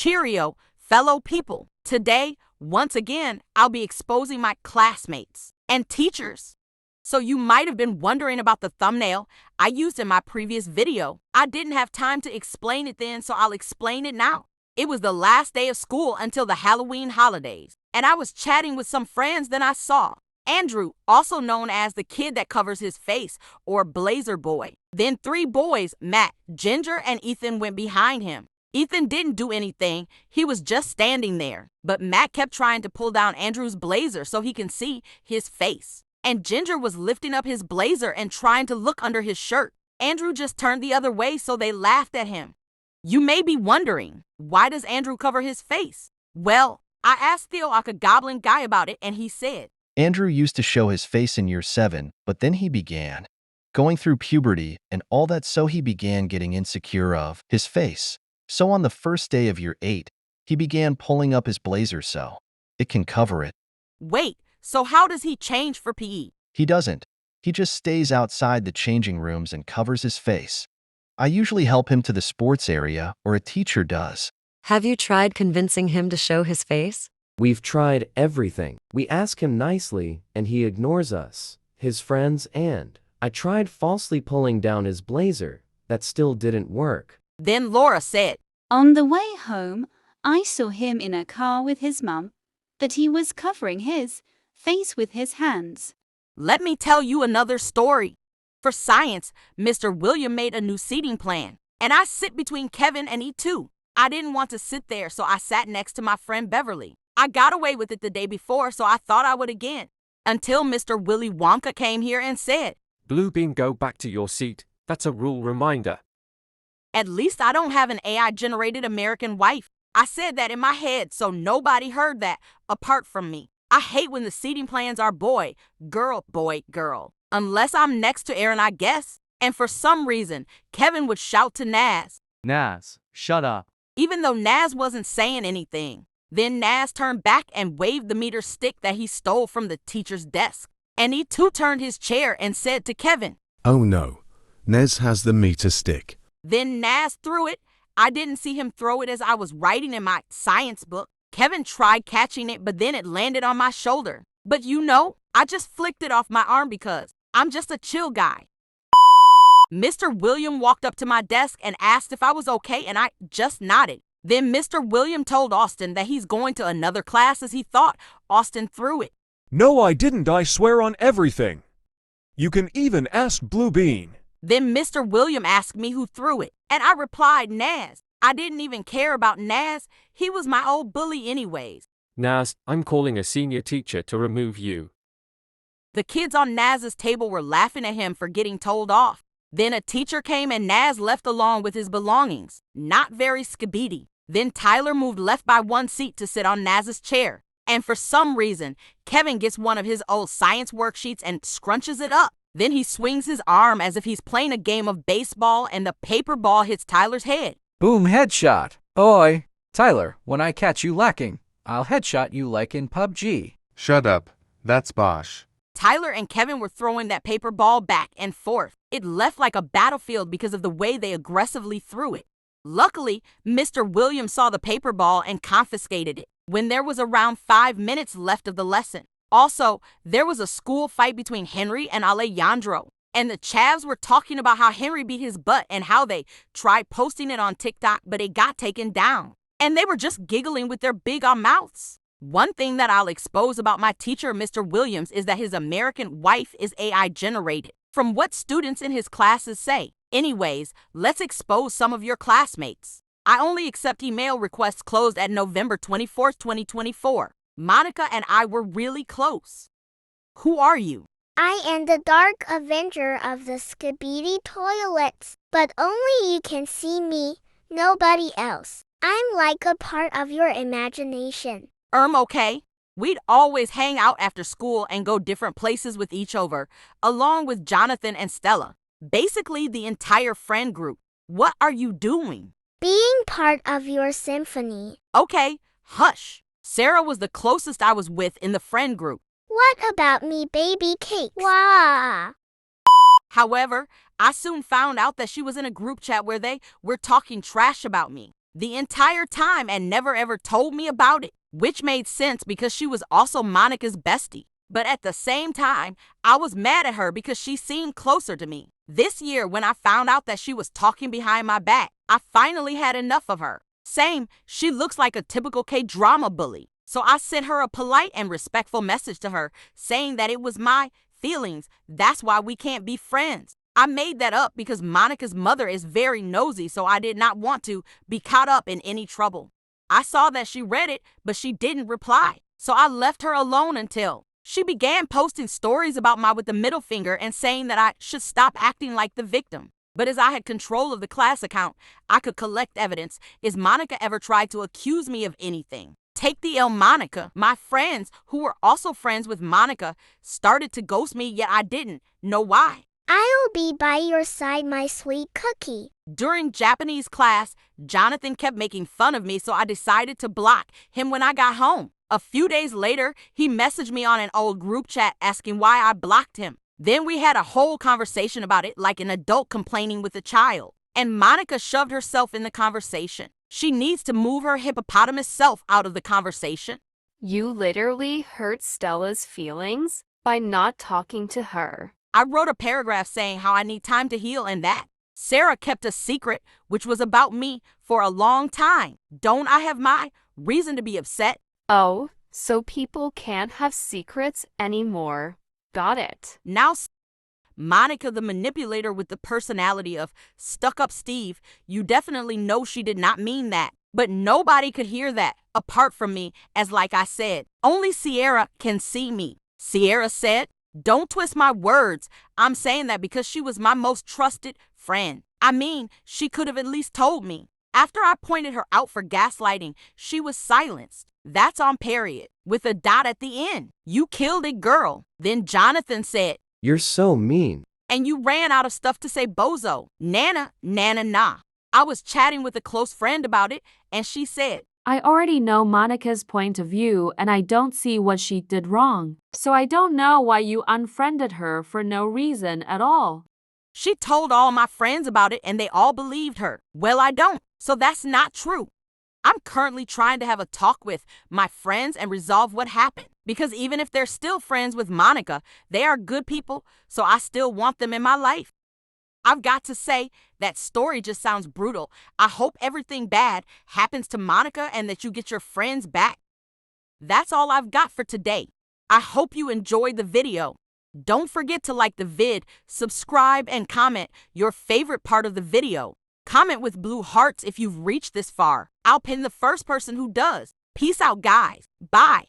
Cheerio, fellow people. Today, once again, I'll be exposing my classmates and teachers. So you might have been wondering about the thumbnail I used in my previous video. I didn't have time to explain it then, so I'll explain it now. It was the last day of school until the Halloween holidays, and I was chatting with some friends. Then I saw Andrew, also known as the kid that covers his face, or Blazer Boy. Then 3 boys, Matt, Ginger, and Ethan, went behind him. Ethan didn't do anything, he was just standing there. But Matt kept trying to pull down Andrew's blazer so he can see his face. And Ginger was lifting up his blazer and trying to look under his shirt. Andrew just turned the other way, so they laughed at him. You may be wondering, why does Andrew cover his face? Well, I asked Theo, a goblin guy, about it, and he said, Andrew used to show his face in year 7, but then he began going through puberty and all that, so he began getting insecure of his face. So on the first day of year 8, he began pulling up his blazer so it can cover it. Wait, so how does he change for PE? He doesn't. He just stays outside the changing rooms and covers his face. I usually help him to the sports area, or a teacher does. Have you tried convincing him to show his face? We've tried everything. We ask him nicely, and he ignores us, his friends, and I tried falsely pulling down his blazer. That still didn't work. Then Laura said, On the way home, I saw him in a car with his mum, but he was covering his face with his hands. Let me tell you another story. For science, Mr. William made a new seating plan, and I sit between Kevin and E2. I didn't want to sit there, so I sat next to my friend Beverly. I got away with it the day before, so I thought I would again. Until Mr. Willy Wonka came here and said, Blue Bean, go back to your seat. That's a rule reminder. At least I don't have an AI-generated American wife. I said that in my head, so nobody heard that apart from me. I hate when the seating plans are boy, girl, girl. Unless I'm next to Aaron, I guess. And for some reason, Kevin would shout to Naz, Naz, shut up. even though Naz wasn't saying anything. Then Naz turned back and waved the meter stick that he stole from the teacher's desk. And he too turned his chair and said to Kevin, Oh no, Nez has the meter stick. Then Naz threw it. I didn't see him throw it as I was writing in my science book. Kevin tried catching it, but then it landed on my shoulder. But you know, I just flicked it off my arm because I'm just a chill guy. Mr. William walked up to my desk and asked if I was okay, and I just nodded. Then Mr. William told Austin that he's going to another class as he thought Austin threw it. No, I didn't. I swear on everything. You can even ask Blue Bean. Then Mr. William asked me who threw it, and I replied Naz. I didn't even care about Naz. He was my old bully anyways. Naz, I'm calling a senior teacher to remove you. The kids on Naz's table were laughing at him for getting told off. Then a teacher came and Naz left along with his belongings. Not very skibidi. Then Tyler moved left by 1 seat to sit on Naz's chair. And for some reason, Kevin gets one of his old science worksheets and scrunches it up. Then he swings his arm as if he's playing a game of baseball, and the paper ball hits Tyler's head. Boom, headshot. Oi. Tyler, when I catch you lacking, I'll headshot you like in PUBG. Shut up. That's Bosch. Tyler and Kevin were throwing that paper ball back and forth. It left like a battlefield because of the way they aggressively threw it. Luckily, Mr. Williams saw the paper ball and confiscated it when there was around 5 minutes left of the lesson. Also, there was a school fight between Henry and Alejandro, and the Chavs were talking about how Henry beat his butt and how they tried posting it on TikTok, but it got taken down. And they were just giggling with their big mouths. One thing that I'll expose about my teacher, Mr. Williams, is that his American wife is AI generated, from what students in his classes say. Anyways, let's expose some of your classmates. I only accept email requests closed at November 24th, 2024. Monica and I were really close. Who are you? I am the Dark Avenger of the Skibidi Toilets, but only you can see me, nobody else. I'm like a part of your imagination. Okay. We'd always hang out after school and go different places with each other, along with Jonathan and Stella. Basically the entire friend group. What are you doing? Being part of your symphony. Okay, hush. Sarah was the closest I was with in the friend group. What about me, baby cakes? Wah! However, I soon found out that she was in a group chat where they were talking trash about me. the entire time and never ever told me about it, which made sense because she was also Monica's bestie. But at the same time, I was mad at her because she seemed closer to me. This year, when I found out that she was talking behind my back, I finally had enough of her. Same, she looks like a typical K-drama bully. So I sent her a polite and respectful message to her saying that it was my feelings. That's why we can't be friends. I made that up because Monica's mother is very nosy, so I did not want to be caught up in any trouble. I saw that she read it, but she didn't reply. So I left her alone until she began posting stories about my with the middle finger and saying that I should stop acting like the victim. But as I had control of the class account, I could collect evidence. Is Monica ever tried to accuse me of anything? Take the L Monica. My friends, who were also friends with Monica, started to ghost me, yet I didn't know why. I'll be by your side, my sweet cookie. During Japanese class, Jonathan kept making fun of me, so I decided to block him when I got home. A few days later, he messaged me on an old group chat asking why I blocked him. Then we had a whole conversation about it like an adult complaining with a child. And Monica shoved herself in the conversation. She needs to move her hippopotamus self out of the conversation. You literally hurt Stella's feelings by not talking to her. I wrote a paragraph saying how I need time to heal and that Sarah kept a secret, which was about me, for a long time. Don't I have my reason to be upset? Oh, so people can't have secrets anymore. Got it. Now, Monica, the manipulator with the personality of stuck-up Steve, you definitely know she did not mean that. But nobody could hear that, apart from me, as like I said, only Sierra can see me. Sierra said, "Don't twist my words. I'm saying that because she was my most trusted friend. I mean, she could have at least told me." After I pointed her out for gaslighting, she was silenced. That's on period, with a dot at the end. You killed it, girl. Then Jonathan said, You're so mean. And you ran out of stuff to say, bozo. Nana, nah. I was chatting with a close friend about it, and she said, I already know Monica's point of view and I don't see what she did wrong. So I don't know why you unfriended her for no reason at all. She told all my friends about it and they all believed her. Well, I don't. So that's not true. I'm currently trying to have a talk with my friends and resolve what happened. Because even if they're still friends with Monica, they are good people, so I still want them in my life. I've got to say, that story just sounds brutal. I hope everything bad happens to Monica and that you get your friends back. That's all I've got for today. I hope you enjoyed the video. Don't forget to like the vid, subscribe, and comment your favorite part of the video. Comment with blue hearts if you've reached this far. I'll pin the first person who does. Peace out, guys. Bye.